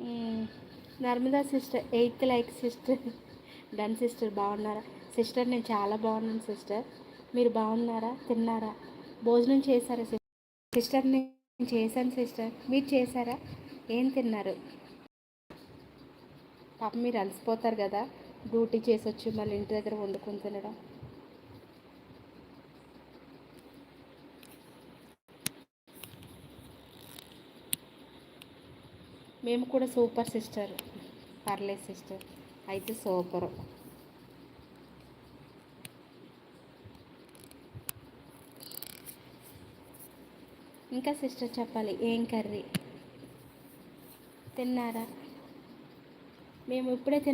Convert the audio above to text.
మ్మ్. Narmada sister 8th like sister. Done sister. బాగున్నారా sister? నేను చాలా బాగున్నాను సిస్టర్. మీరు బాగున్నారా? తిన్నారా? భోజనం చేశారా సిస్టర్? సిస్టర్ నేను చేశాను సిస్టర్. మీరు చేశారా? ఏం తిన్నారు? పాప మీరు అలసిపోతారు కదా, డ్యూటీ చేసి వచ్చి మళ్ళీ ఇంటి దగ్గర వండుకొని తినడం. మేము కూడా సూపర్ సిస్టర్. పర్లేదు సిస్టర్, అయితే సూపరు. ఇంకా సిస్టర్ చెప్పాలి, ఏం కర్రీ తిన్నారా? మేము ఇప్పుడే